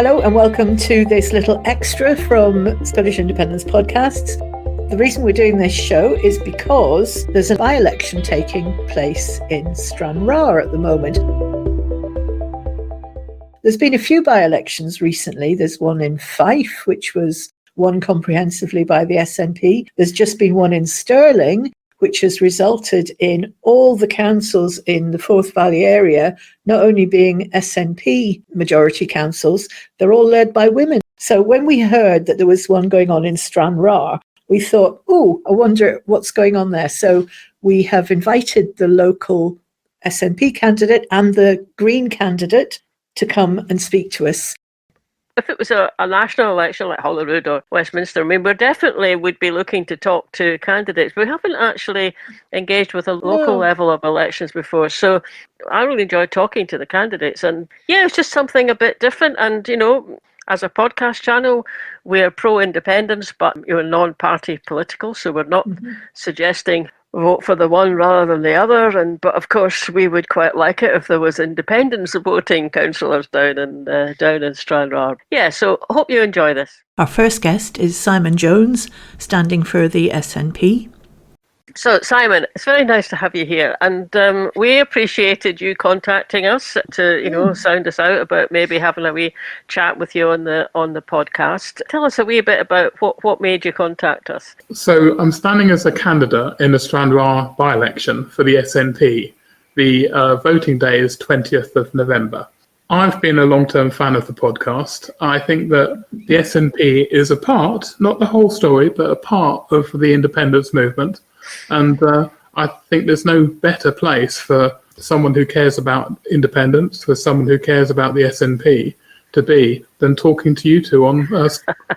Hello and welcome to this little extra from Scottish Independence Podcasts. The reason we're doing this show is because there's a by-election taking place in Stranraer at the moment. There's been a few by-elections recently. There's one in Fife, which was won comprehensively by the SNP. There's just been one in Stirling, which has resulted in all the councils in the Forth Valley area not only being SNP majority councils, they're all led by women. So when we heard that there was one going on in Stranraer, we thought, I wonder what's going on there. So we have invited the local SNP candidate and the Green candidate to come and speak to us. If it was a national election like Holyrood or Westminster, I mean, we definitely would be looking to talk to candidates. We haven't actually engaged with a local level of elections before. So I really enjoyed talking to the candidates. And yeah, it's just something a bit different. And, you know, as a podcast channel, we're pro-independence, but you're non-party political. So we're not suggesting vote for the one rather than the other, but of course we would quite like it if there was independent supporting councillors down in Stranraer. Yeah, so hope you enjoy this. Our first guest is Simon Jones, standing for the SNP. So Simon, it's very nice to have you here, and we appreciated you contacting us to sound us out about maybe having a wee chat with you on the podcast. Tell us a wee bit about what made you contact us. So I'm standing as a candidate in the Stranraer by-election for the SNP. The voting day is 20th of November. I've been a long-term fan of the podcast. I think that the SNP is a part, not the whole story, but a part of the independence movement. And I think there's no better place for someone who cares about independence, for someone who cares about the SNP to be than talking to you two on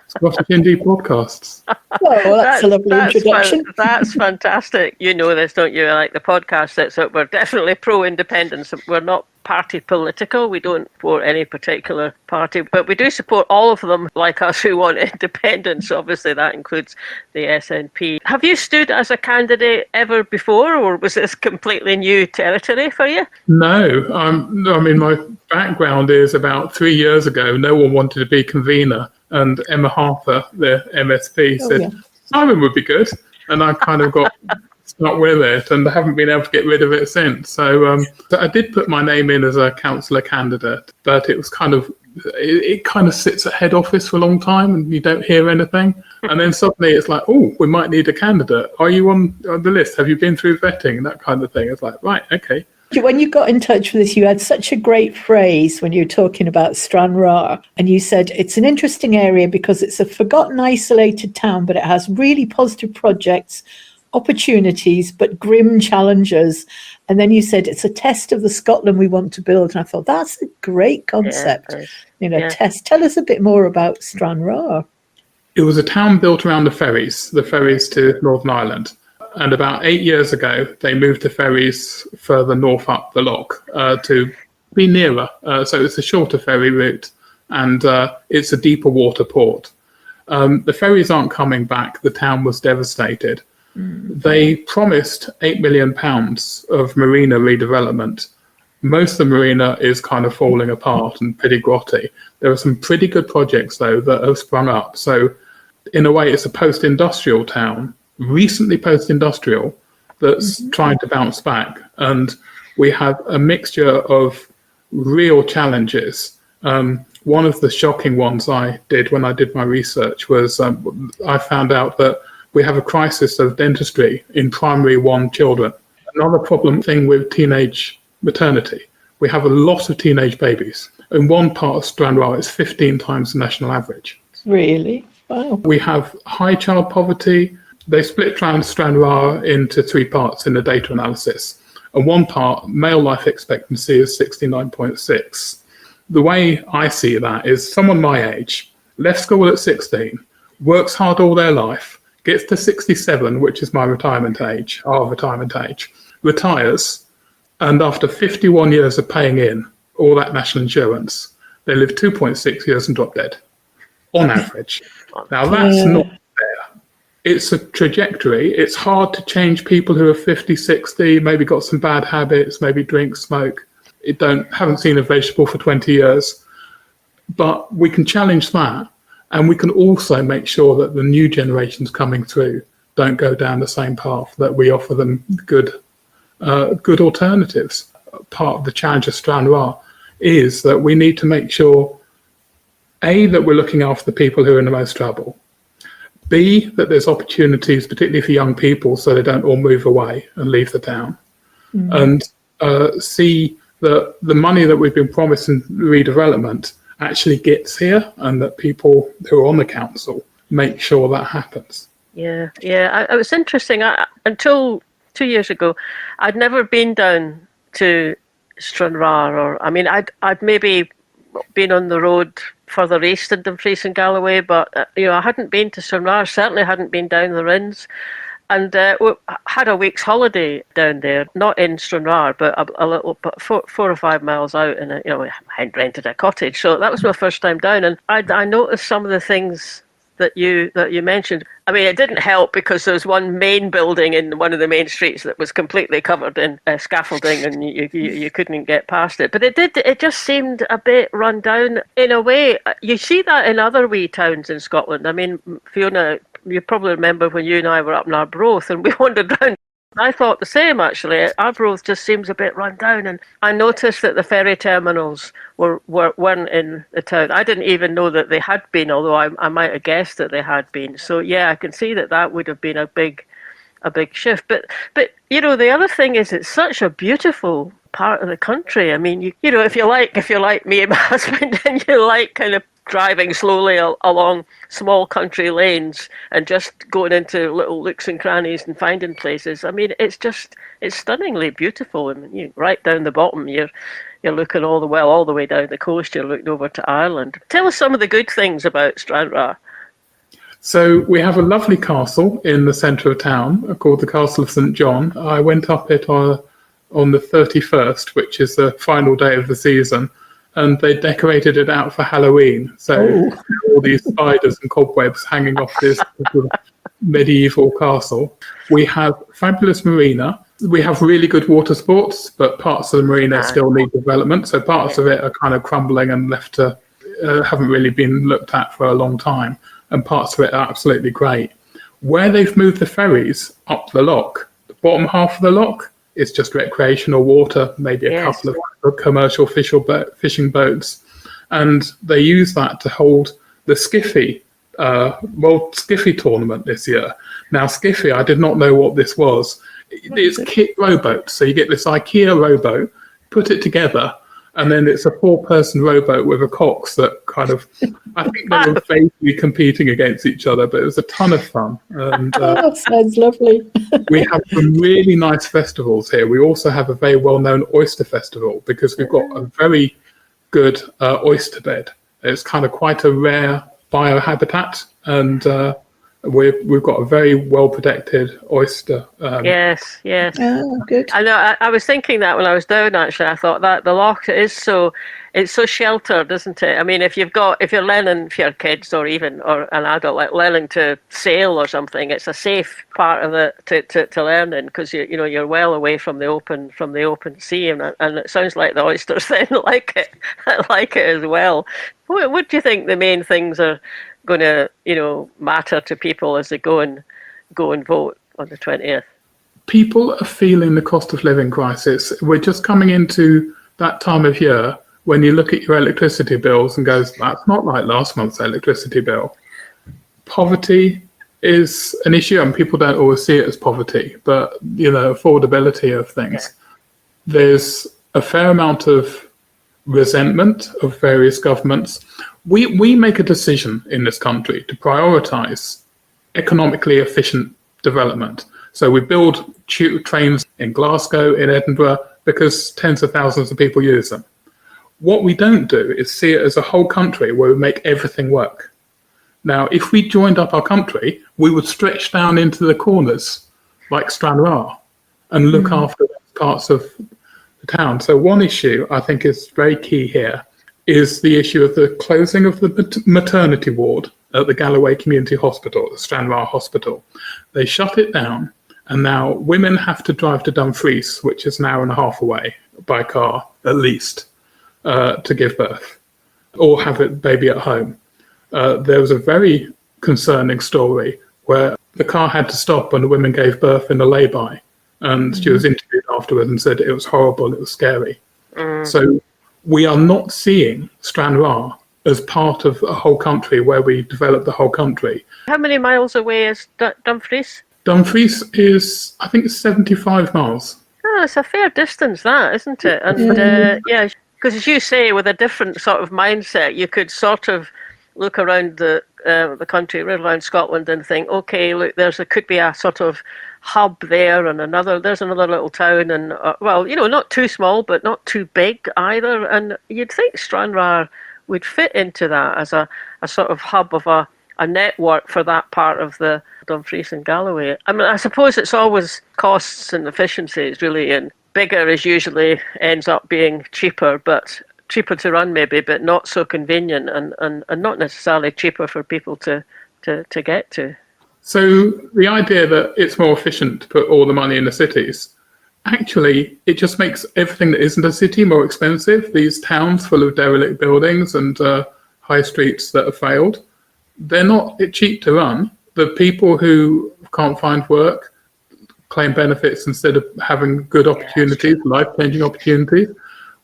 Scottish Indypodcasts. Well, that's a lovely introduction. That's fantastic. You know this, don't you? Like the podcast that's out, we're definitely pro-independence. We're not party political. We don't support any particular party, but we do support all of them like us who want independence. Obviously, that includes the SNP. Have you stood as a candidate ever before, or was this completely new territory for you? No. I mean, my background is about 3 years ago, no one wanted to be convener, and Emma Harper, the MSP, said, Simon would be good. And I kind of got stuck with it and haven't been able to get rid of it since. So I did put my name in as a councillor candidate, but it was it kind of sits at head office for a long time and you don't hear anything. And then suddenly it's like, we might need a candidate. Are you on the list? Have you been through vetting? And that kind of thing. It's like, right, okay. When you got in touch with us, you had such a great phrase when you were talking about Stranraer, and you said it's an interesting area because it's a forgotten, isolated town, but it has really positive projects, opportunities, but grim challenges. And then you said it's a test of the Scotland we want to build. And I thought that's a great concept. Test. Tell us a bit more about Stranraer. It was a town built around the ferries to Northern Ireland. And about 8 years ago, they moved the ferries further north up the loch to be nearer. So it's a shorter ferry route and it's a deeper water port. The ferries aren't coming back. The town was devastated. They promised £8 million of marina redevelopment. Most of the marina is kind of falling apart and pretty grotty. There are some pretty good projects, though, that have sprung up. So in a way, it's a post-industrial town, recently post-industrial, that's trying to bounce back. And we have a mixture of real challenges. One of the shocking ones I did when I did my research was I found out that we have a crisis of dentistry in primary 1 children. Another problem thing with teenage maternity. We have a lot of teenage babies. In one part of Stranraer, it's 15 times the national average. Really? Wow. We have high child poverty. They split Stranraer into 3 parts in the data analysis. And one part, male life expectancy is 69.6. The way I see that is someone my age, left school at 16, works hard all their life, gets to 67, which is my retirement age, our retirement age, retires, and after 51 years of paying in all that national insurance, they live 2.6 years and drop dead, on average. Now, that's not fair. It's a trajectory. It's hard to change people who are 50, 60, maybe got some bad habits, maybe drink, smoke, haven't seen a vegetable for 20 years. But we can challenge that, and we can also make sure that the new generations coming through don't go down the same path, that we offer them good alternatives. Part of the challenge of Stranraer is that we need to make sure, A, that we're looking after the people who are in the most trouble, B, that there's opportunities, particularly for young people, so they don't all move away and leave the town, and C, that the money that we've been promised in redevelopment actually gets here, and that people who are on the council make sure that happens. Yeah. It was interesting. Until 2 years ago, I'd never been down to Stranraer, or I'd maybe been on the road further east in Dumfries and Galloway, but I hadn't been to Stranraer. Certainly hadn't been down the Rhins, and we had a week's holiday down there, not in Stranraer, but a little, but 4 or 5 miles out, and I had rented a cottage, so that was my first time down, and I noticed some of the things that you mentioned. It didn't help because there was one main building in one of the main streets that was completely covered in scaffolding, and you couldn't get past it. But it just seemed a bit run down in a way. You see that in other wee towns in Scotland. Fiona, you probably remember when you and I were up in Arbroath and we wandered around. I thought the same, actually. Arbroath just seems a bit run down, and I noticed that the ferry terminals weren't in the town. I didn't even know that they had been, although I might have guessed that they had been. So yeah, I can see that would have been a big shift. But the other thing is, it's such a beautiful part of the country. If you're like me and my husband, and you like kind of driving slowly along small country lanes and just going into little nooks and crannies and finding places. It's stunningly beautiful. Right down the bottom, you're looking all the way down the coast. You're looking over to Ireland. Tell us some of the good things about Stranraer. So we have a lovely castle in the centre of town called the Castle of St John. I went up it on the 31st, which is the final day of the season, and they decorated it out for Halloween. So all these spiders and cobwebs hanging off this medieval castle. We have fabulous marina. We have really good water sports, but parts of the marina still need development. So parts of it are kind of crumbling and left to haven't really been looked at for a long time, and parts of it are absolutely great. Where they've moved the ferries up the loch, the bottom half of the loch, it's just recreational water, maybe a couple of commercial fishing boats. And they use that to hold the Skiffy, World Skiffy tournament this year. Now, Skiffy, I did not know what this was. It's kit rowboats. So you get this IKEA rowboat, put it together, and then it's a 4-person rowboat with a cox that kind of, I think they were vaguely competing against each other, but it was a ton of fun. And that sounds lovely. we have some really nice festivals here. We also have a very well-known oyster festival because we've got a very good oyster bed. It's kind of quite a rare biohabitat, and we've got a very well-protected oyster. Yes. Oh, good. I know. I was thinking that when I was down. Actually, I thought that the loch is so sheltered, isn't it? if you're learning for your kids or an adult like learning to sail or something, it's a safe part of it to learn in, because you're well away from the open sea, and it sounds like the oysters then like it as well. What do you think the main things are going to matter to people as they go and vote on the 20th? People are feeling the cost of living crisis. We're just coming into that time of year when you look at your electricity bills and goes, that's not like last month's electricity bill. Poverty is an issue, and people don't always see it as poverty, but affordability of things. There's a fair amount of resentment of various governments. We make a decision in this country to prioritise economically efficient development. So we build trains in Glasgow, in Edinburgh, because tens of thousands of people use them. What we don't do is see it as a whole country where we make everything work. Now, if we joined up our country, we would stretch down into the corners like Stranraer and look after parts of the town. So one issue I think is very key here is the issue of the closing of the maternity ward at the Galloway Community Hospital, the Stranraer Hospital. They shut it down, and now women have to drive to Dumfries, which is an hour and a half away by car at least, to give birth. or have a baby at home. There was a very concerning story where the car had to stop when the woman gave birth in a lay-by, and she was interviewed afterwards and said it was horrible, it was scary. So we are not seeing Stranraer as part of a whole country where we develop the whole country. How many miles away is Dumfries? Dumfries is, I think, 75 miles. Oh, it's a fair distance, that, isn't it? And yeah, because as you say, with a different sort of mindset, you could sort of look around the country, right around Scotland, and think, okay, look, could be a sort of hub there, and there's another little town, and well, not too small, but not too big either. And you'd think Stranraer would fit into that as a sort of hub of a network for that part of the Dumfries and Galloway. I mean, I suppose it's always costs and efficiencies, really, and bigger is usually ends up being cheaper, but cheaper to run maybe, but not so convenient, and not necessarily cheaper for people to get to. So the idea that it's more efficient to put all the money in the cities, actually, it just makes everything that isn't a city more expensive. These towns full of derelict buildings and high streets that have failed, they're not cheap to run. The people who can't find work claim benefits instead of having good opportunities, life-changing opportunities.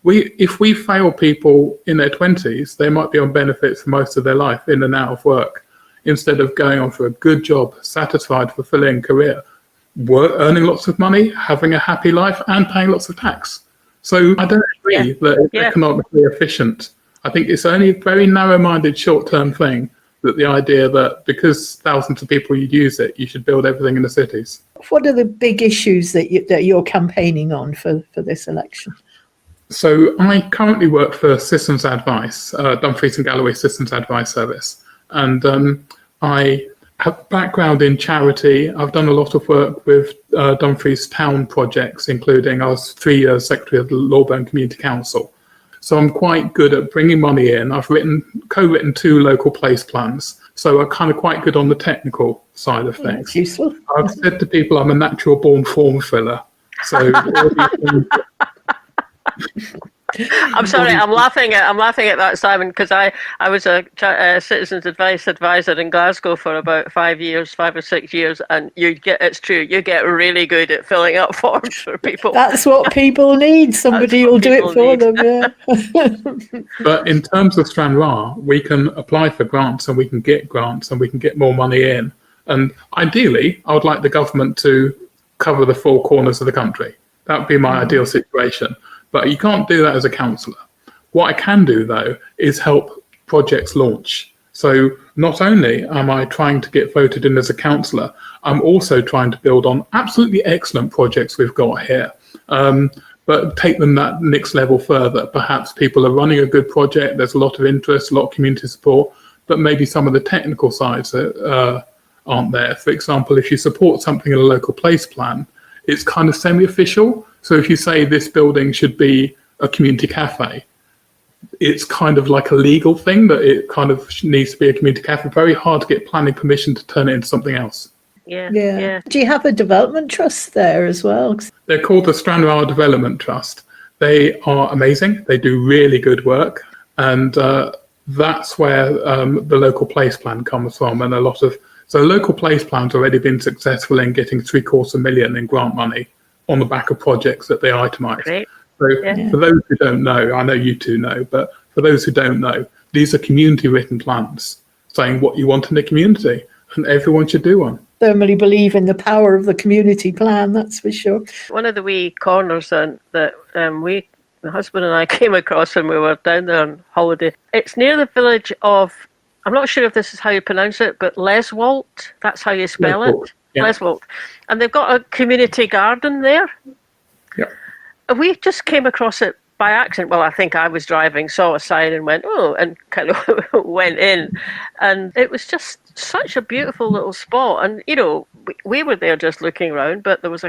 If we fail people in their 20s, they might be on benefits for most of their life, in and out of work, instead of going on for a good job, satisfied, fulfilling career, earning lots of money, having a happy life, and paying lots of tax. So I don't agree that it's economically efficient. I think it's only a very narrow-minded, short-term thing, that the idea that because thousands of people use it, you should build everything in the cities. What are the big issues that you're campaigning on for this election? So I currently work for Systems Advice, Dumfries and Galloway Systems Advice Service. And I have a background in charity. I've done a lot of work with Dumfries town projects, including I was 3 years Secretary of the Lawburn Community Council. So I'm quite good at bringing money in. I've co-written 2 local place plans. So I'm kind of quite good on the technical side of things. That's useful. I've said to people I'm a natural born form filler. So all these things. I'm sorry, I'm laughing at that, Simon, because I was a citizens advice advisor in Glasgow for about 5 or 6 years, and it's true, you get really good at filling out forms for people. That's what people need. Somebody will do it for them. Yeah. But in terms of Stranraer, we can apply for grants, and we can get grants, and we can get more money in. And ideally, I would like the government to cover the 4 corners of the country. That would be my ideal situation. But you can't do that as a councillor. What I can do, though, is help projects launch. So not only am I trying to get voted in as a councillor, I'm also trying to build on absolutely excellent projects we've got here, but take them that next level further. Perhaps people are running a good project, there's a lot of interest, a lot of community support, but maybe some of the technical sides aren't there. For example, if you support something in a local place plan, it's kind of semi-official. So if you say this building should be a community cafe, it's kind of like a legal thing that it kind of needs to be a community cafe. Very hard to get planning permission to turn it into something else. Yeah. Do you have a development trust there as well? They're called the Stranraer Development Trust. They are amazing. They do really good work. And that's where the local place plan comes from. And so local place plan's already been successful in getting $750,000 in grant money on the back of projects that they itemise. Great. So for those who don't know, I know you two know, but for those who don't know, these are community written plans saying what you want in the community, and everyone should do one. Firmly believe in the power of the community plan, that's for sure. One of the wee corners that my husband and I came across when we were down there on holiday, it's near the village of, I'm not sure if this is how you pronounce it, but Leswalt, that's how you spell it. Yeah. Leswalt. And they've got a community garden there. Yeah. We just came across it by accident. Well, I think I was driving, saw a sign and went, oh, and kind of went in. And it was just such a beautiful little spot. And, we were there just looking around, but there was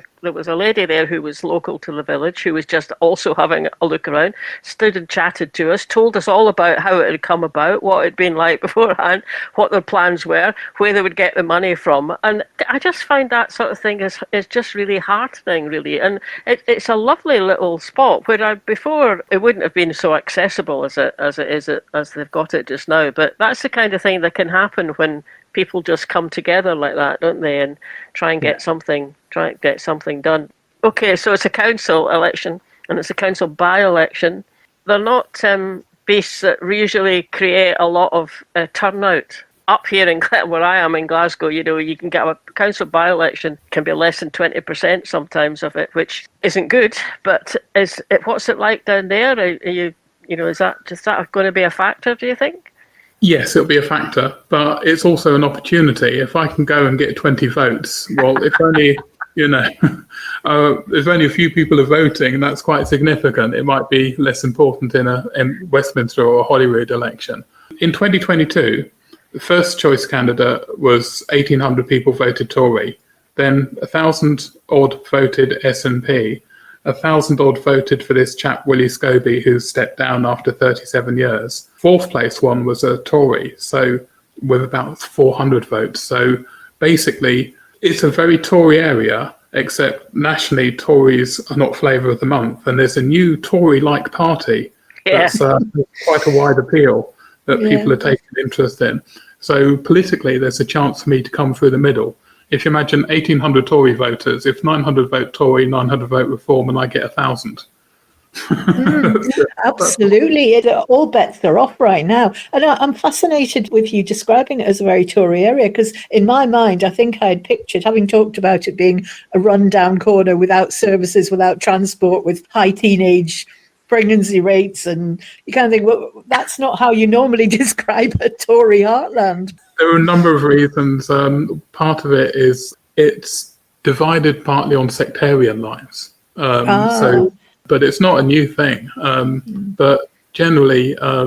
a lady there who was local to the village who was just also having a look around, stood and chatted to us, told us all about how it had come about, what it had been like beforehand, what their plans were, where they would get the money from. And I just find that sort of thing is just really heartening, really. And it's a lovely little spot where before before it wouldn't have been so accessible as they've got it just now. But that's the kind of thing that can happen when people just come together like that, don't they, and try and get something done. Okay, so it's a council election, and it's a council by-election. They're not beasts that usually create a lot of turnout. Up here where I am in Glasgow, you can get a council by-election can be less than 20% sometimes of it, which isn't good. But what's it like down there? Is that going to be a factor, do you think? Yes, it'll be a factor, but it's also an opportunity. If I can go and get 20 votes, well, if only there's only a few people are voting, and that's quite significant. It might be less important in Westminster or Holyrood election. In 2022. The first choice candidate was 1,800 people voted Tory, then 1,000 odd voted SNP, 1,000 odd voted for this chap Willie Scobie, who stepped down after 37 years. Fourth place one was a Tory, so with about 400 votes. So basically, it's a very Tory area, except nationally Tories are not flavour of the month, and there's a new Tory-like party that's quite a wide appeal that people are taking interest in. So politically, there's a chance for me to come through the middle. If you imagine 1,800 Tory voters, if 900 vote Tory, 900 vote Reform, and I get 1,000. Absolutely. All bets are off right now. And I'm fascinated with you describing it as a very Tory area, because in my mind, I think I had pictured, having talked about it being a rundown corner without services, without transport, with high teenage pregnancy rates, and you kind of think, well, that's not how you normally describe a Tory heartland. There are a number of reasons. Part of it is it's divided partly on sectarian lines. But it's not a new thing. But generally, a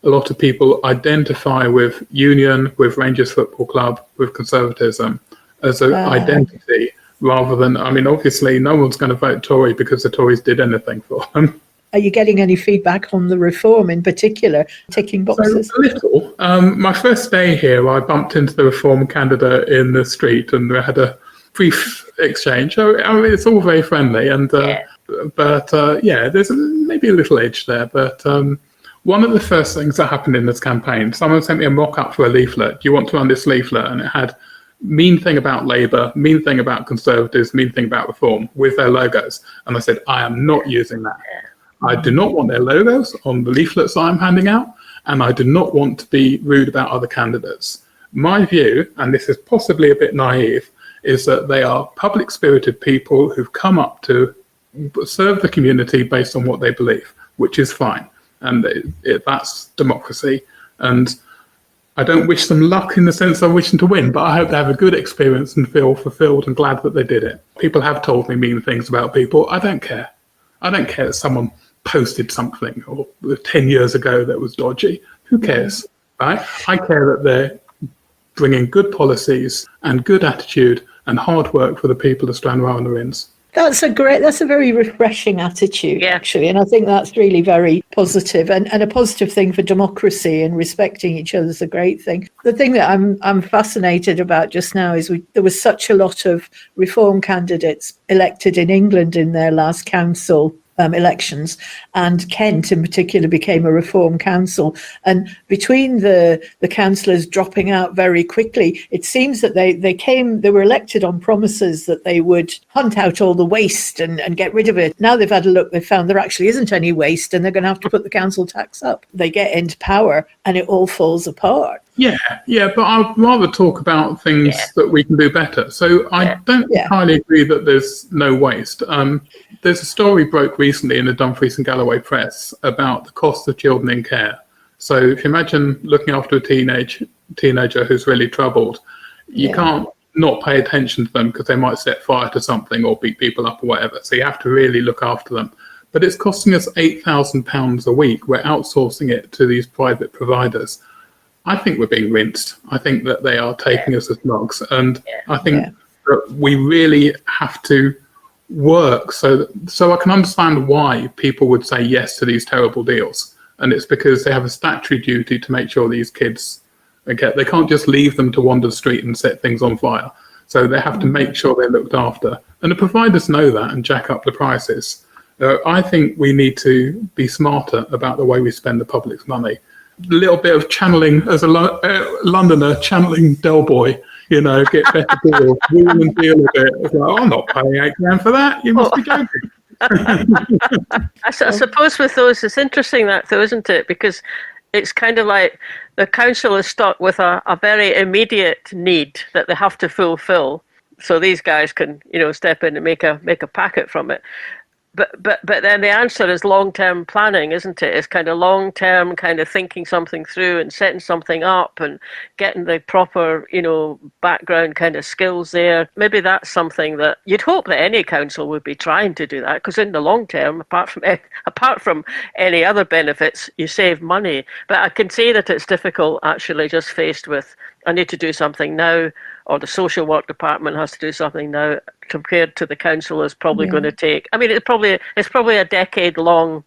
lot of people identify with Union, with Rangers Football Club, with Conservatism as an identity, rather than, obviously no one's going to vote Tory because the Tories did anything for them. Are you getting any feedback on the Reform in particular, ticking boxes? So, a little. My first day here, I bumped into the Reform candidate in the street and we had a brief exchange. It's all very friendly, and there's maybe a little edge there. But one of the first things that happened in this campaign, someone sent me a mock-up for a leaflet. Do you want to run this leaflet? And it had mean thing about Labour, mean thing about Conservatives, mean thing about Reform with their logos. And I said, I am not using that. I do not want their logos on the leaflets I'm handing out, and I do not want to be rude about other candidates. My view, and this is possibly a bit naive, is that they are public-spirited people who've come up to serve the community based on what they believe, which is fine. And that's democracy. And I don't wish them luck in the sense I wish them to win, but I hope they have a good experience and feel fulfilled and glad that they did it. People have told me mean things about people. I don't care. I don't care that someone posted something or 10 years ago that was dodgy. Who cares, right? I care that they're bringing good policies and good attitude and hard work for the people of Stranraer and The Rhins. That's a very refreshing attitude, actually. And I think that's really very positive and a positive thing for democracy, and respecting each other is a great thing. The thing that I'm fascinated about just now is there was such a lot of Reform candidates elected in England in their last council elections, and Kent in particular became a Reform council. And between the councillors dropping out very quickly, it seems that they were elected on promises that they would hunt out all the waste and get rid of it. Now they've had a look, they've found there actually isn't any waste, and they're going to have to put the council tax up. They get into power and it all falls apart. Yeah, but I'd rather talk about things that we can do better. So I don't entirely agree that there's no waste. There's a story broke recently in the Dumfries and Galloway press about the cost of children in care. So if you imagine looking after a teenager who's really troubled, you can't not pay attention to them because they might set fire to something or beat people up or whatever. So you have to really look after them. But it's costing us £8,000 a week. We're outsourcing it to these private providers. I think we're being rinsed. I think that they are taking us as mugs. And I think that we really have to work so I can understand why people would say yes to these terrible deals. And it's because they have a statutory duty to make sure these kids, they can't just leave them to wander the street and set things on fire. So they have to make sure they're looked after. And the providers know that and jack up the prices. I think we need to be smarter about the way we spend the public's money. A little bit of channeling, as a Londoner, channeling Del Boy, get better deals, wheel and deal a bit. It's like, I'm not paying £8,000 for that. You must be joking. I suppose with those, it's interesting that though, isn't it? Because it's kind of like the council is stuck with a very immediate need that they have to fulfil. So these guys can, step in and make a packet from it. But then the answer is long-term planning, isn't it? It's kind of long-term, kind of thinking something through and setting something up and getting the proper, background kind of skills there. Maybe that's something that you'd hope that any council would be trying to do that, because in the long term, apart from any other benefits, you save money. But I can see that it's difficult actually just faced with, I need to do something now, or the social work department has to do something now, compared to the council is probably going to take. I mean, it's probably a decade-long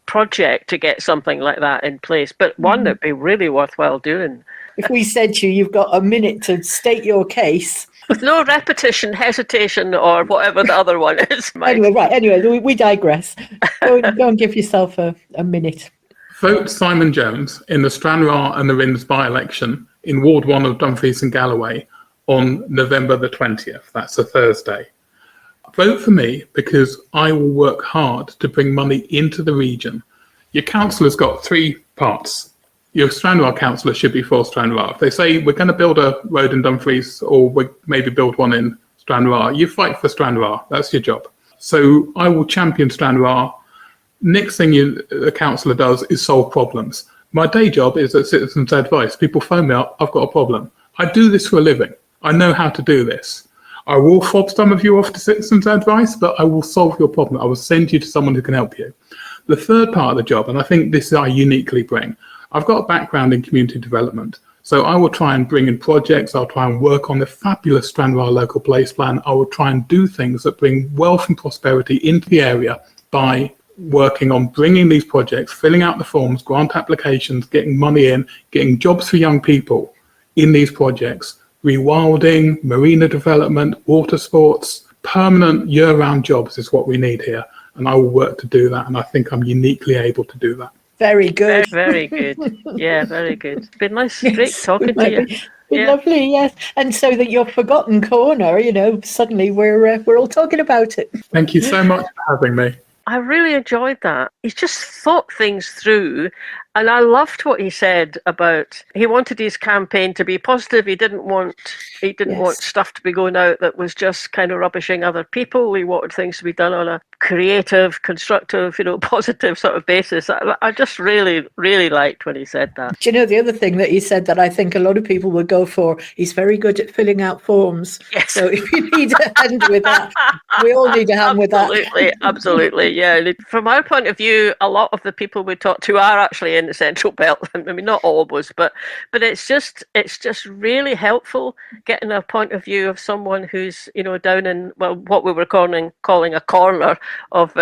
project to get something like that in place, but one that'd be really worthwhile doing. If we said to you, you've got a minute to state your case. With no repetition, hesitation, or whatever the other one is. Anyway, we digress. Go and give yourself a minute. Vote Simon Jones in the Stranraer and The Rhins by-election in Ward 1 of Dumfries and Galloway on November the 20th. That's a Thursday. Vote for me because I will work hard to bring money into the region. Your councillor's got three parts. Your Stranraer councillor should be for Stranraer. If they say we're going to build a road in Dumfries or we maybe build one in Stranraer, you fight for Stranraer. That's your job. So I will champion Stranraer. Next thing the councillor does is solve problems. My day job is at Citizens Advice. People phone me up, I've got a problem. I do this for a living. I know how to do this. I will fob some of you off to Citizens Advice, but I will solve your problem. I will send you to someone who can help you. The third part of the job, and I think this I uniquely bring, I've got a background in community development. So I will try and bring in projects. I'll try and work on the fabulous Stranraer local place plan. I will try and do things that bring wealth and prosperity into the area by working on bringing these projects, filling out the forms, grant applications, getting money in, getting jobs for young people in these projects, rewilding, marina development, water sports, permanent year-round jobs is what we need here. And I will work to do that. And I think I'm uniquely able to do that. Very good. Very good. Yeah, very good. It's been nice, great talking to you. Lovely, yes. And so that your forgotten corner, suddenly we're all talking about it. Thank you so much for having me. I really enjoyed that. He's just thought things through. And I loved what he said about he wanted his campaign to be positive. He didn't want stuff to be going out that was just kind of rubbishing other people. He wanted things to be done on a creative, constructive, positive sort of basis. I just really, really liked when he said that. Do you know the other thing that he said that I think a lot of people would go for? He's very good at filling out forms. Yes. So if you need a hand with that, we all need a hand with that. Absolutely, yeah. From our point of view, a lot of the people we talk to are actually in the Central Belt. I mean, not all of us, but it's just really helpful getting a point of view of someone who's down in what we were calling a corner of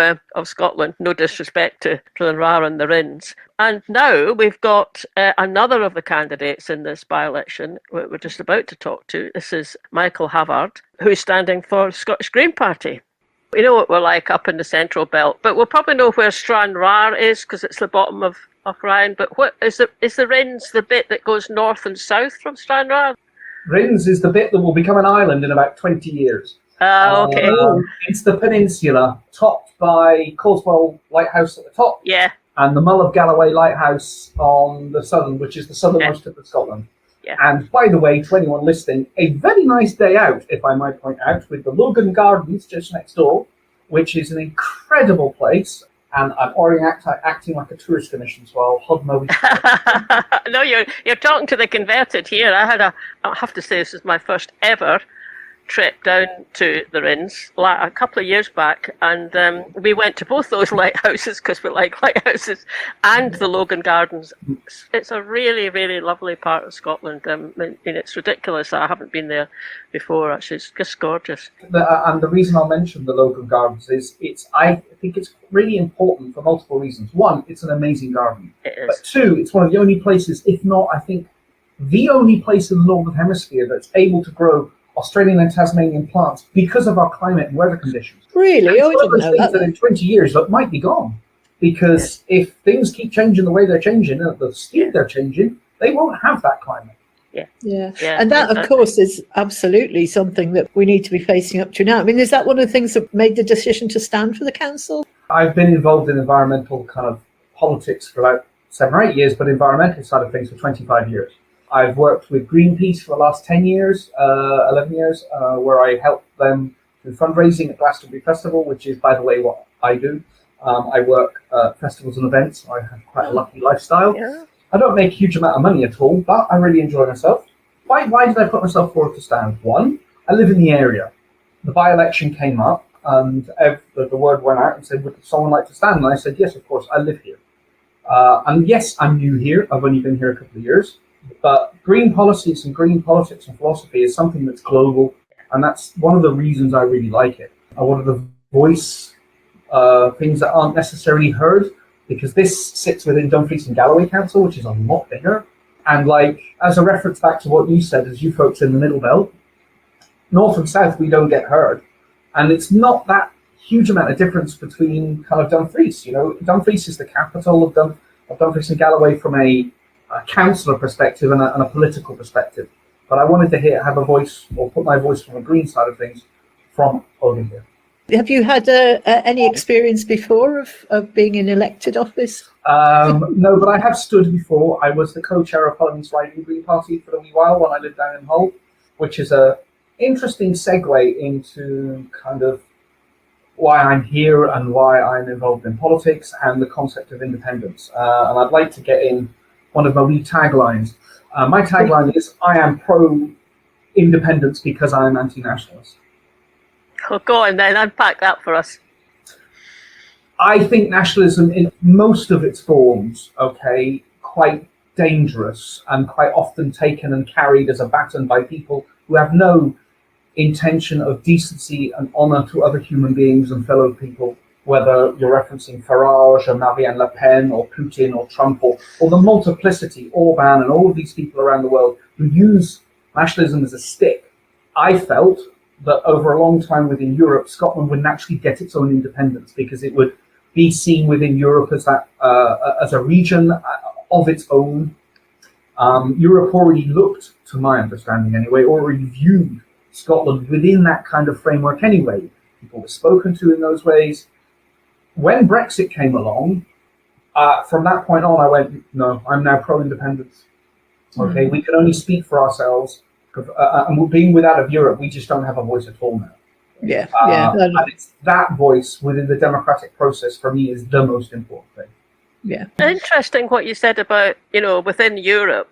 Scotland. No disrespect to Stranraer and The Rhins. And now we've got another of the candidates in this by-election we're just about to talk to. This is Michael Havard, who's standing for Scottish Green Party. We know what we're like up in the Central Belt, but we'll probably know where Stranraer is because it's the bottom of Rhine. But what is the Rhins the bit that goes north and south from Stranraer? Rhins is the bit that will become an island in about 20 years. Okay. It's the peninsula topped by Causewell Lighthouse at the top. Yeah. And the Mull of Galloway Lighthouse on the southern, which is the southernmost tip of Scotland. Yeah. And by the way, to anyone listening, a very nice day out, if I might point out, with the Logan Gardens just next door, which is an incredible place. And I'm already acting like a tourist commission, so I'll hug my way. No, you're talking to the converted here. I have to say, this is my first ever trip down to the Rhins a couple of years back, and we went to both those lighthouses because we like lighthouses, and the Logan Gardens. It's a really, really lovely part of Scotland. It's ridiculous that I haven't been there before. Actually, it's just gorgeous. And the reason I mentioned the Logan Gardens is I think it's really important for multiple reasons. One, it's an amazing garden. It is. But two, it's one of the only places, if not, I think, the only place in the Northern Hemisphere that's able to grow Australian and Tasmanian plants because of our climate and weather conditions. Really? Oh, I It's one of didn't those know things that in 20 years that might be gone. Because if things keep changing the way they're changing, at the speed they're changing, they won't have that climate. Yeah. And that, of course, is absolutely something that we need to be facing up to now. I mean, is that one of the things that made the decision to stand for the council? I've been involved in environmental kind of politics for about 7 or 8 years, but environmental side of things for 25 years. I've worked with Greenpeace for the last 10 years, 11 years, where I helped them do fundraising at Glastonbury Festival, which is, by the way, what I do. I work at festivals and events, so I have quite a lucky lifestyle. Yeah. I don't make a huge amount of money at all, but I really enjoy myself. Why did I put myself forward to stand? One, I live in the area. The by-election came up, and the word went out and said, would someone like to stand? And I said, yes, of course, I live here. And yes, I'm new here. I've only been here a couple of years. But green policies and green politics and philosophy is something that's global, and that's one of the reasons I really like it. I wanted to voice things that aren't necessarily heard, because this sits within Dumfries and Galloway Council, which is a lot bigger. And like, as a reference back to what you said, as you folks in the Middle Belt, north and south, we don't get heard. And it's not that huge amount of difference between kind of Dumfries. You know, Dumfries is the capital of Dumfries and Galloway from a councillor perspective and a political perspective. But I wanted to have a voice, or put my voice from the green side of things, from over here. Have you had any experience before of being in elected office? No, but I have stood before. I was the co-chair of Parliament's Riding Green Party for a wee while when I lived down in Hull, which is a interesting segue into kind of why I'm here and why I'm involved in politics and the concept of independence. And I'd like to get in one of my wee taglines. My tagline is, I am pro-independence because I'm anti-nationalist. Oh, go on then, unpack that for us. I think nationalism in most of its forms, quite dangerous and quite often taken and carried as a baton by people who have no intention of decency and honour to other human beings and fellow people, whether you're referencing Farage or Marine Le Pen or Putin or Trump or the multiplicity, Orban and all of these people around the world who use nationalism as a stick. I felt that over a long time within Europe, Scotland would naturally get its own independence because it would be seen within Europe as a region of its own. Europe already looked, to my understanding anyway, already viewed Scotland within that kind of framework anyway. People were spoken to in those ways. When Brexit came along, from that point on, I went, no, I'm now pro-independence. Okay, we can only speak for ourselves. And being without of Europe, we just don't have a voice at all now. Yeah, and it's that voice within the democratic process for me is the most important thing. Yeah. Interesting what you said about, within Europe,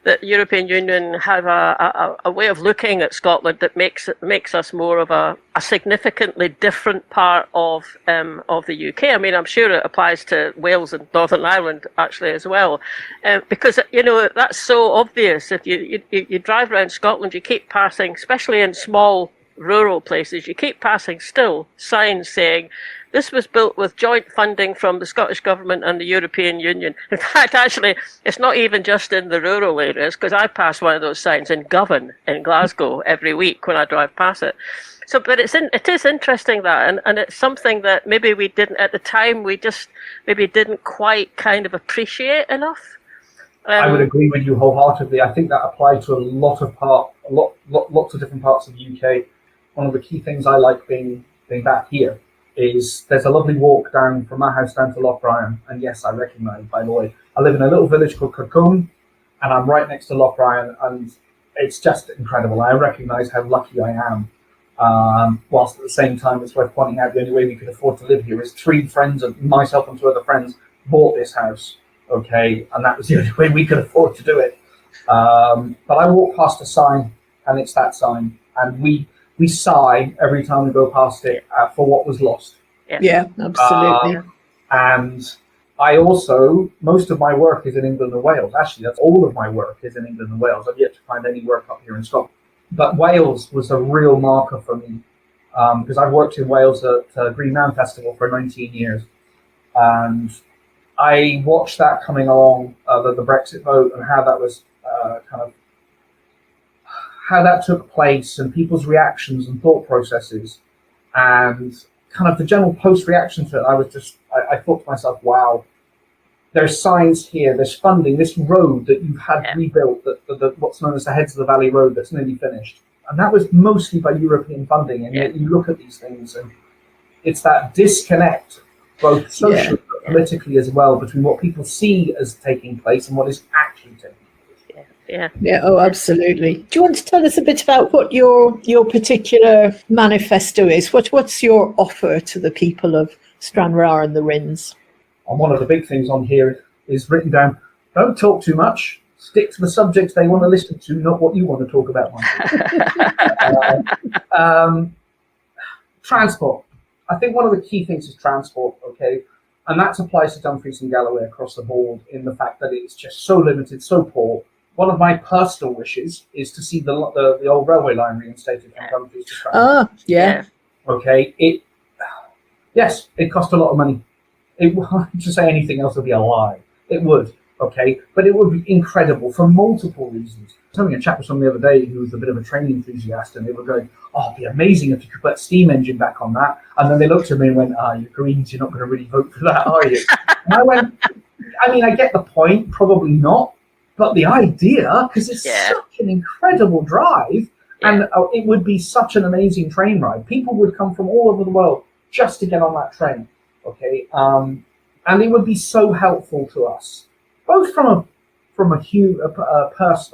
that the European Union have a way of looking at Scotland that makes us more of a significantly different part of the UK. I mean, I'm sure it applies to Wales and Northern Ireland actually as well, because that's so obvious. If you drive around Scotland, you keep passing, especially in small rural places, you keep passing still signs saying, this was built with joint funding from the Scottish Government and the European Union. In fact, actually, it's not even just in the rural areas, because I pass one of those signs in Govan in Glasgow every week when I drive past it. So, but it is interesting that, and it's something that maybe we didn't, at the time, we just maybe didn't quite kind of appreciate enough. I would agree with you wholeheartedly. I think that applied to lots of different parts of the UK. One of the key things I like being back here is there's a lovely walk down from my house down to Loch Ryan. And yes, I recognise, by the way, I live in a little village called Kirkcombe, and I'm right next to Loch Ryan, and it's just incredible. I recognise how lucky I am. Whilst at the same time, it's worth pointing out the only way we could afford to live here is 3 friends, and myself and 2 other friends, bought this house, and that was the only way we could afford to do it. But I walk past a sign, and it's that sign, and we sigh every time we go past it for what was lost. Yeah, absolutely. And I also, most of my work is in England and Wales. Actually, that's all of my work is in England and Wales. I've yet to find any work up here in Scotland. But Wales was a real marker for me because I've worked in Wales at Green Man Festival for 19 years. And I watched that coming along, the Brexit vote, and how that was how that took place and people's reactions and thought processes and kind of the general post-reaction to it, I thought to myself, wow, there's science here, there's funding, this road that you've had rebuilt, the what's known as the Heads of the Valley Road that's nearly finished. And that was mostly by European funding. And yet you look at these things and it's that disconnect, both socially but politically as well, between what people see as taking place and what is actually taking place. Yeah. Oh, absolutely. Do you want to tell us a bit about what your particular manifesto is? What's your offer to the people of Stranraer and The Rhins? And one of the big things on here is written down: don't talk too much. Stick to the subjects they want to listen to, not what you want to talk about. Transport. I think one of the key things is transport. Okay, and that applies to Dumfries and Galloway across the board in the fact that it's just so limited, so poor. One of my personal wishes is to see the old railway line reinstated from Dumfries to Stranraer. Okay. It cost a lot of money. To say anything else would be a lie. It would. Okay, but it would be incredible for multiple reasons. I was having a chat with someone the other day who was a bit of a train enthusiast, and they were going, "Oh, it'd be amazing if you could put a steam engine back on that." And then they looked at me and went, "You Greens, you're not going to really vote for that, are you?" And I went, "I mean, I get the point, probably not, but the idea, because it's such an incredible drive, and it would be such an amazing train ride. People would come from all over the world just to get on that train, okay? And it would be so helpful to us, both from a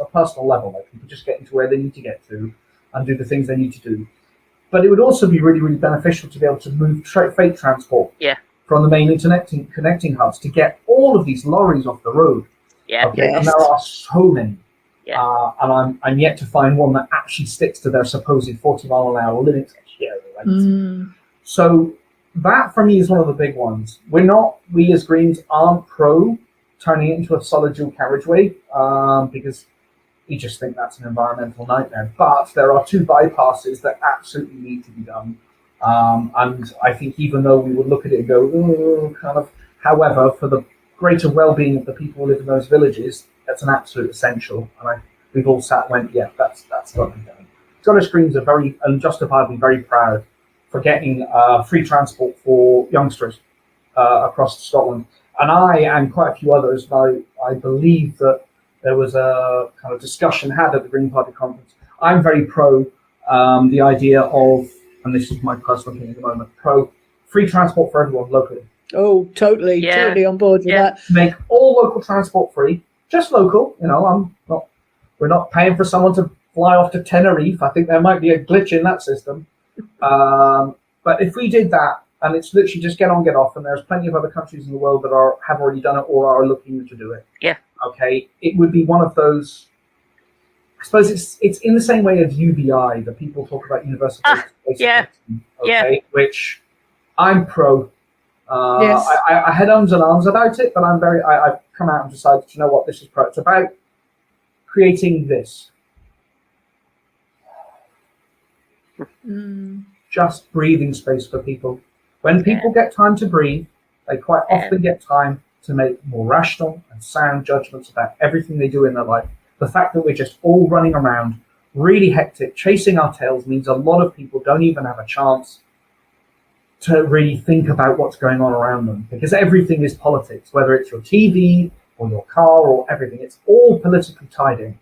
personal level, like people just getting to where they need to get to and do the things they need to do. But it would also be really, really beneficial to be able to move freight transport from the main connecting hubs to get all of these lorries off the road. Okay, and there are so many. And I'm yet to find one that actually sticks to their supposed 40-mile-an-hour limit here. Right? So that for me is one of the big ones. We as Greens aren't pro turning it into a solid dual carriageway because we just think that's an environmental nightmare. But there are two bypasses that absolutely need to be done. And I think even though we would look at it and go, kind of, however, for the greater well-being of the people who live in those villages, that's an absolute essential. And we've all sat and went, that's got to be done. Scottish Greens are very unjustifiably very proud for getting free transport for youngsters across Scotland. And I and quite a few others, I believe that there was a kind of discussion had at the Green Party conference. I'm very pro the idea of, and this is my personal opinion at the moment, pro free transport for everyone locally. Oh, totally on board with that. Make all local transport free, just local. We're not paying for someone to fly off to Tenerife. I think there might be a glitch in that system. But if we did that, and it's literally just get on, get off, and there's plenty of other countries in the world that have already done it or are looking to do it. Yeah. Okay, it would be one of those. I suppose it's in the same way as UBI that people talk about universal basic income, okay, which I'm pro. I had ums and ahs about it, but I've come out and decided, you know what, this is pro. It's about creating this. Just breathing space for people. When people get time to breathe, they quite often get time to make more rational and sound judgments about everything they do in their life. The fact that we're just all running around, really hectic, chasing our tails, means a lot of people don't even have a chance to really think about what's going on around them, because everything is politics, whether it's your TV or your car or everything. It's all politically tied in.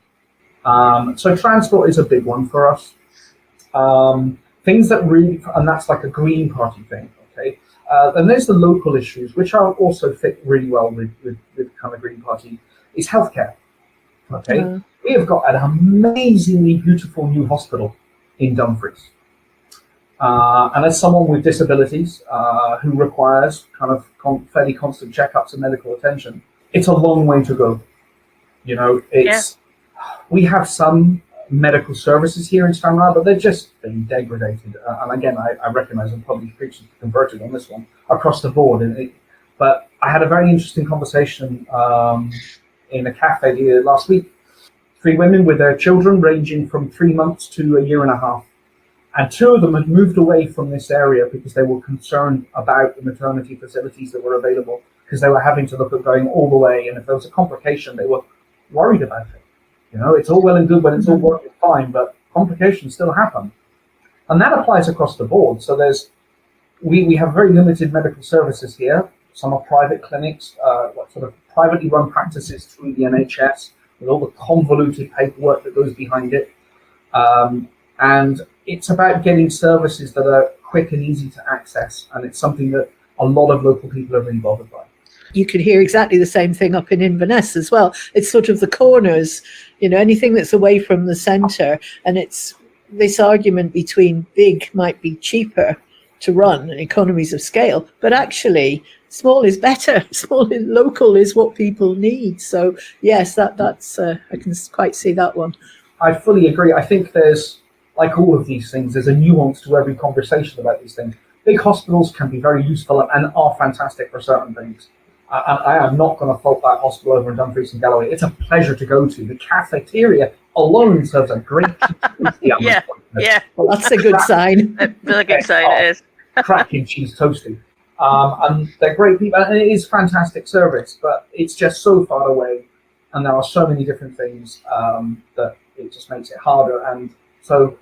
So transport is a big one for us. Things that really, and that's like a Green Party thing, okay? And there's the local issues, which are also fit really well with kind of Green Party, is healthcare, okay? We have got an amazingly beautiful new hospital in Dumfries. And as someone with disabilities who requires kind of fairly constant checkups and medical attention, it's a long way to go. We have some medical services here in Stranraer, but they've just been degraded. And again, I recognise I'm probably preaching to converted on this one across the board. But I had a very interesting conversation in a cafe here last week. 3 women with their children ranging from 3 months to a year and a half. And 2 of them had moved away from this area because they were concerned about the maternity facilities that were available, because they were having to look at going all the way. And if there was a complication, they were worried about it. It's all well and good when it's all working fine, but complications still happen. And that applies across the board. So we have very limited medical services here. Some are private clinics, sort of privately run practices through the NHS, with all the convoluted paperwork that goes behind it. And it's about getting services that are quick and easy to access. And it's something that a lot of local people are really bothered by. You could hear exactly the same thing up in Inverness as well. It's sort of the corners, anything that's away from the centre. And it's this argument between big might be cheaper to run and economies of scale, but actually small is better. Small and local is what people need. So yes, that's I can quite see that one. I fully agree. I think there's, like all of these things, there's a nuance to every conversation about these things. Big hospitals can be very useful and are fantastic for certain things. I am not going to fault that hospital over in Dumfries and Galloway. It's a pleasure to go to. The cafeteria alone serves a great cheese toasty. Yeah. Well, that's a good sign. That's a good sign, it is. Cracking cheese toasty. And they're great people, and it is fantastic service, but it's just so far away, and there are so many different things that it just makes it harder. And so,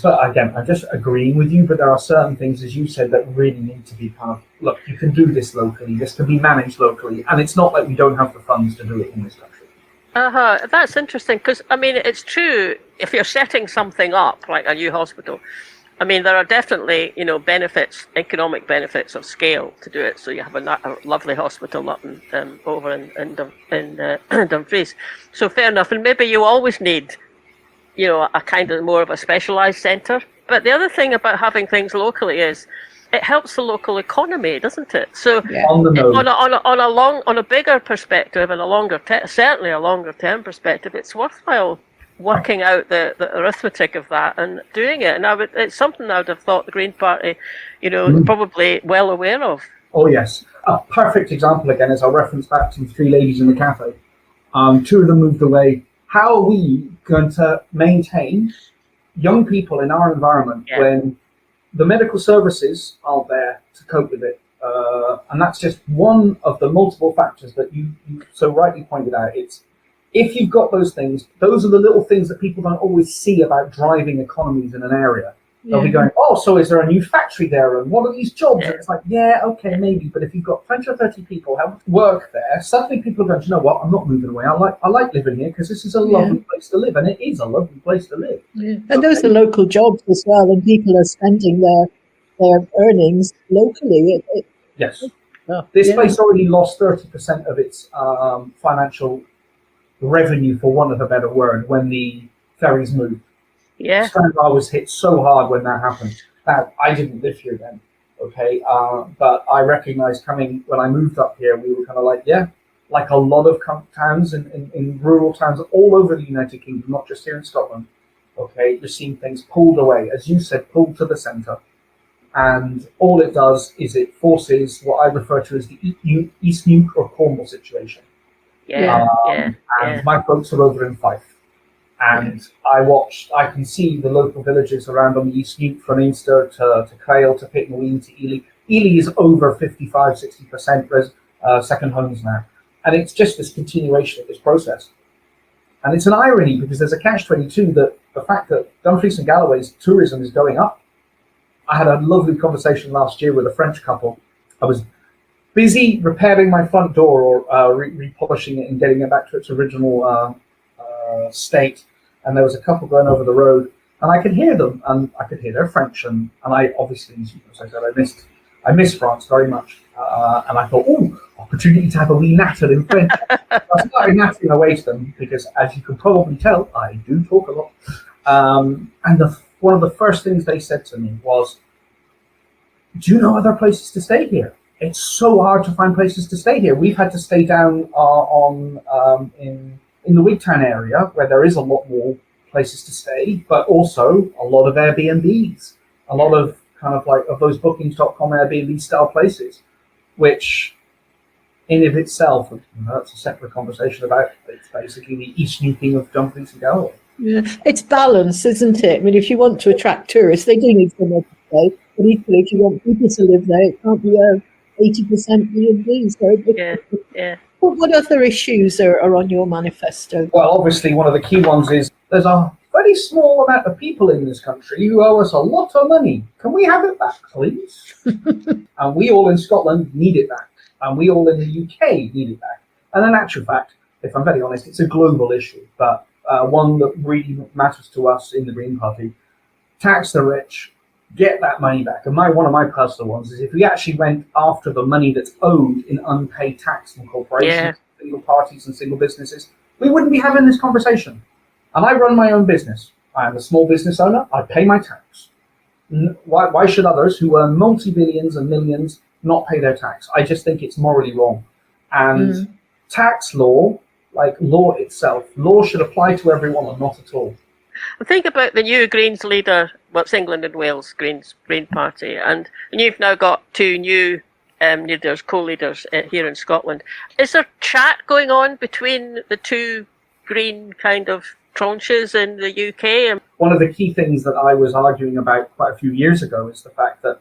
again, I'm just agreeing with you, but there are certain things, as you said, that really need to be kind of, look, you can do this locally, this can be managed locally, and it's not like we don't have the funds to do it in this country. That's interesting, because, it's true, if you're setting something up, like a new hospital, there are definitely, benefits, economic benefits of scale to do it. So you have a lovely hospital up over in Dumfries. So fair enough. And maybe you always need, a kind of more of a specialised centre. But the other thing about having things locally is it helps the local economy, doesn't it? So on a bigger perspective and certainly a longer term perspective, it's worthwhile working out the arithmetic of that and doing it. And it's something I would have thought the Green Party, probably well aware of. Oh, yes. A perfect example, again, is I'll reference back to the three ladies in the cafe. Two of them moved away. How are we going to maintain young people in our environment when the medical services aren't there to cope with it? And that's just one of the multiple factors that you so rightly pointed out. If you've got those things, those are the little things that people don't always see about driving economies in an area. They'll be going, so is there a new factory there? And what are these jobs? And it's like, okay, maybe. But if you've got 20 or 30 people who work there, suddenly people are going, you know what, I'm not moving away. I like living here because this is a lovely place to live. And it is a lovely place to live. Yeah. And those are local jobs as well. And people are spending their earnings locally. Yes. This place already lost 30% of its financial revenue, for want of a better word, when the ferries moved. Yeah. Stranraer was hit so hard when that happened. Now, I didn't live here then, okay? But I recognized when I moved up here, we were kind of like a lot of towns in rural towns all over the United Kingdom, not just here in Scotland, okay? You're seeing things pulled away, as you said, pulled to the centre. And all it does is it forces what I refer to as the East Nuke or Cornwall situation. And my folks are over in Fife. And I can see the local villages around on the East Nuke, from Inster to Crail to Pittenween to Ely. Ely is over 55-60% second homes now. And it's just this continuation of this process. And it's an irony because there's a catch-22 that the fact that Dumfries and Galloway's tourism is going up. I had a lovely conversation last year with a French couple. I was busy repairing my front door or repolishing it and getting it back to its original state, and there was a couple going over the road, and I could hear them, and I could hear their French, and I obviously, as I said, I miss France very much, and I thought, opportunity to have a wee natter in French. I started nattering away to them because, as you can probably tell, I do talk a lot, and one of the first things they said to me was, "Do you know other places to stay here? It's so hard to find places to stay here. We've had to stay down in the Wigtown area, where there is a lot more places to stay, but also a lot of Airbnbs, a lot of kind of like of those bookings.com Airbnb style places, which in of itself, that's a separate conversation about. It's basically the East Nuking of Dumfries and Galloway. Yeah, it's balance, isn't it? I mean, if you want to attract tourists, they do need somewhere to stay, but equally, if you want people to live there, it can't be 80% B&B. So what other issues are on your manifesto? Well, obviously, one of the key ones is there's a very small amount of people in this country who owe us a lot of money. Can we have it back, please? And we all in Scotland need it back. And we all in the UK need it back. And in actual fact, if I'm very honest, it's a global issue, but one that really matters to us in the Green Party. Tax the rich, get that money back. And one of my personal ones is if we actually went after the money that's owed in unpaid tax from corporations, single parties and single businesses, we wouldn't be having this conversation. And I run my own business. I am a small business owner. I pay my tax. Why should others who earn multi-billions and millions not pay their tax? I just think it's morally wrong. And tax law, like law itself, law should apply to everyone or not at all. Think about the new Greens leader, what's England and Wales Green Party, and you've now got two new leaders, co-leaders here in Scotland. Is there chat going on between the two Green kind of tranches in the UK? One of the key things that I was arguing about quite a few years ago is the fact that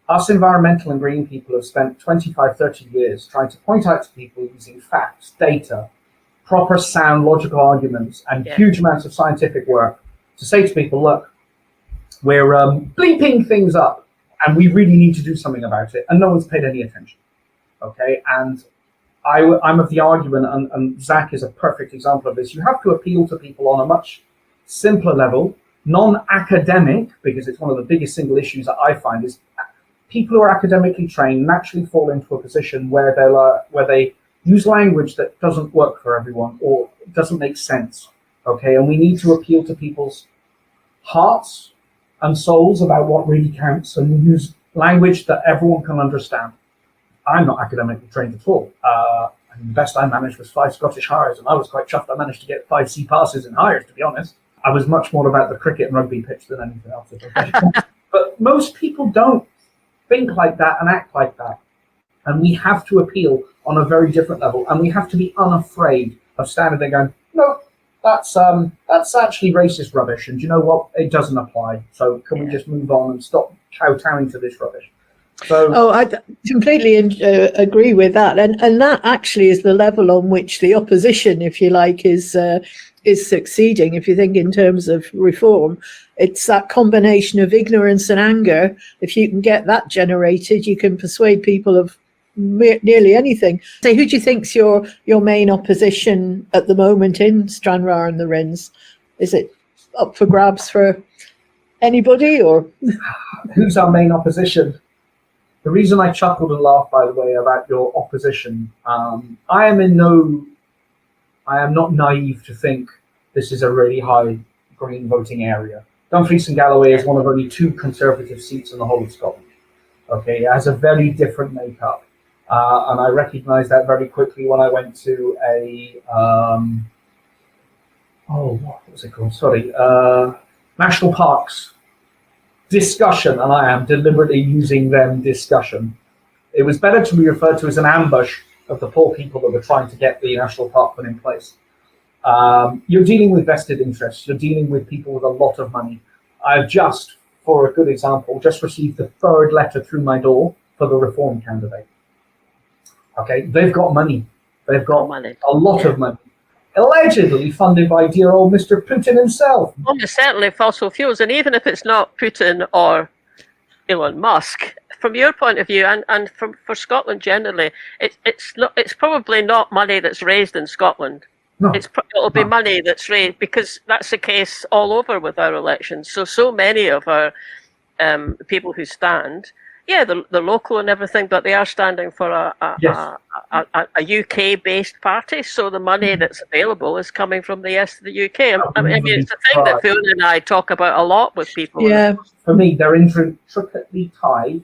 us environmental and green people have spent 25, 30 years trying to point out to people using facts, data, proper sound logical arguments and huge amounts of scientific work to say to people, look, we're bleeping things up and we really need to do something about it, and no one's paid any attention. Okay, and I'm of the argument, and Zach is a perfect example of this, you have to appeal to people on a much simpler level, non-academic, because it's one of the biggest single issues that I find is people who are academically trained naturally fall into a position where they use language that doesn't work for everyone or doesn't make sense, okay? And we need to appeal to people's hearts and souls about what really counts and use language that everyone can understand. I'm not academically trained at all. The best I managed was 5 Scottish Highers, and I was quite chuffed I managed to get 5 C passes in Highers, to be honest. I was much more about the cricket and rugby pitch than anything else. But most people don't think like that and act like that. And we have to appeal on a very different level, and we have to be unafraid of standing there going, no, that's actually racist rubbish, and you know what, it doesn't apply, so can we just move on and stop kowtowing to this rubbish? So I completely agree with that, and that actually is the level on which the opposition, if you like, is succeeding. If you think in terms of reform, it's that combination of ignorance and anger. If you can get that generated, you can persuade people of nearly anything. So who do you think's your main opposition at the moment in Stranraer and The Rhins? Is it up for grabs for anybody, or who's our main opposition? The reason I chuckled and laughed, by the way, about your opposition, I am not naive to think this is a really high Green voting area. Dumfries and Galloway is one of only 2 Conservative seats in the whole of Scotland. Okay, it has a very different makeup. And I recognised that very quickly when I went to a, what was it called? Sorry, National Parks discussion, and I am deliberately using them discussion. It was better to be referred to as an ambush of the poor people that were trying to get the national park put in place. You're dealing with vested interests. You're dealing with people with a lot of money. I've just, for a good example, just received the 3rd letter through my door for the Reform candidate. Okay, they've got money. They've got a lot of money. Allegedly funded by dear old Mr. Putin himself. Almost certainly fossil fuels, and even if it's not Putin or Elon Musk, from your point of view, and for Scotland generally, it's probably not money that's raised in Scotland. No, it'll be money that's raised, because that's the case all over with our elections. So many of our people who stand, they're local and everything, but they are standing for a UK-based party. So the money that's available is coming from the rest of the UK. I mean, it's a thing that Fiona and I talk about a lot with people. Yeah. For me, they're intricately tied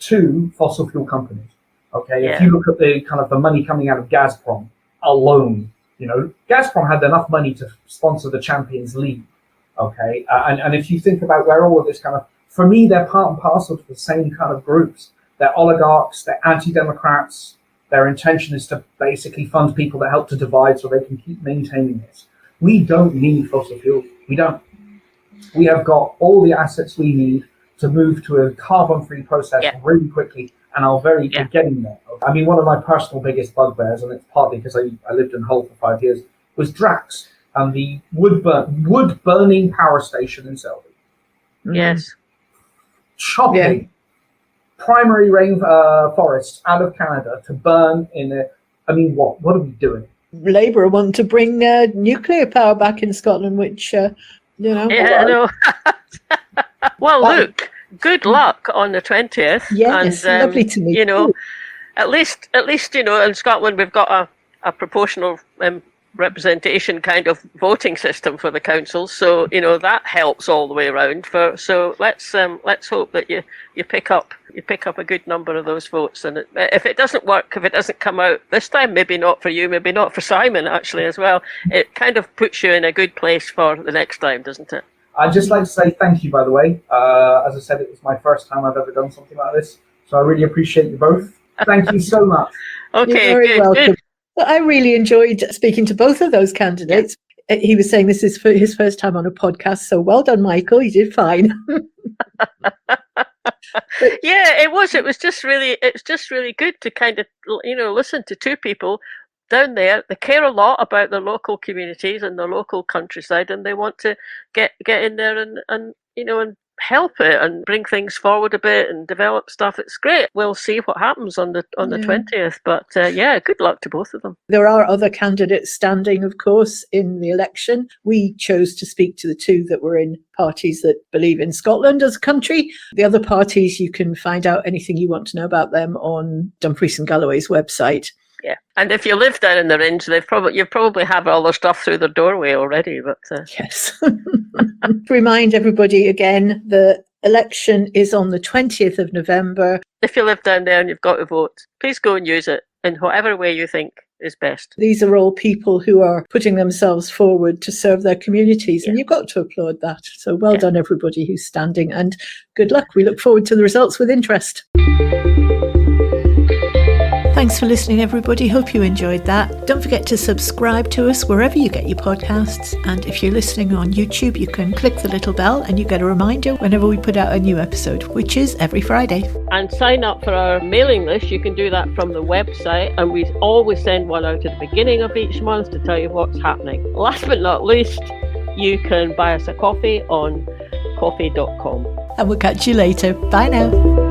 to fossil fuel companies. Okay, if you look at the kind of the money coming out of Gazprom alone, you know, Gazprom had enough money to sponsor the Champions League. Okay, and if you think about where all of this kind of, for me, they're part and parcel to the same kind of groups. They're oligarchs, they're anti-democrats. Their intention is to basically fund people that help to divide so they can keep maintaining this. We don't need fossil fuels. We don't. We have got all the assets we need to move to a carbon-free process really quickly, and we're getting there. I mean, one of my personal biggest bugbears, and it's partly because I lived in Hull for 5 years, was Drax. and the wood burning power station in Selby. Yes. Chopping primary rain forests out of Canada to burn in a... I mean, what are we doing? Labour want to bring nuclear power back in Scotland, which, you know... Yeah, I know. Well, look, good luck on the 20th. Yes, and, lovely to meet you. Know, at least, you know, in Scotland we've got a proportional representation kind of voting system for the councils, so you know that helps all the way around. So let's hope that you pick up a good number of those votes, and if it doesn't work, if it doesn't come out this time, maybe not for you, maybe not for Simon actually as well, it kind of puts you in a good place for the next time, doesn't it? I'd just like to say thank you, by the way. As I said, it was my first time I've ever done something like this, so I really appreciate you both. Thank you so much. Okay, you're very welcome. Good. I really enjoyed speaking to both of those candidates. Yeah. He was saying this is for his first time on a podcast, so well done, Michael. You did fine. Yeah, it was. It's just really good to kind of, you know, listen to two people down there. They care a lot about their local communities and their local countryside, and they want to get in there and you know, and help it and bring things forward a bit and develop stuff. It's great. We'll see what happens on the 20th, but good luck to both of them. There are other candidates standing, of course, in the election. We chose to speak to the two that were in parties that believe in Scotland as a country. The other parties, you can find out anything you want to know about them on Dumfries and Galloway's website. Yeah, and if you live down in the Rhins, you probably have all their stuff through their doorway already. But yes. Remind everybody again, the election is on the 20th of November. If you live down there and you've got to vote, please go and use it in whatever way you think is best. These are all people who are putting themselves forward to serve their communities, and you've got to applaud that. So well done, everybody who's standing, and good luck. We look forward to the results with interest. Thanks for listening, everybody. Hope you enjoyed that. Don't forget to subscribe to us wherever you get your podcasts. And if you're listening on YouTube, you can click the little bell and you get a reminder whenever we put out a new episode, which is every Friday. And sign up for our mailing list. You can do that from the website. And we always send one out at the beginning of each month to tell you what's happening. Last but not least, you can buy us a coffee on coffee.com. And we'll catch you later. Bye now.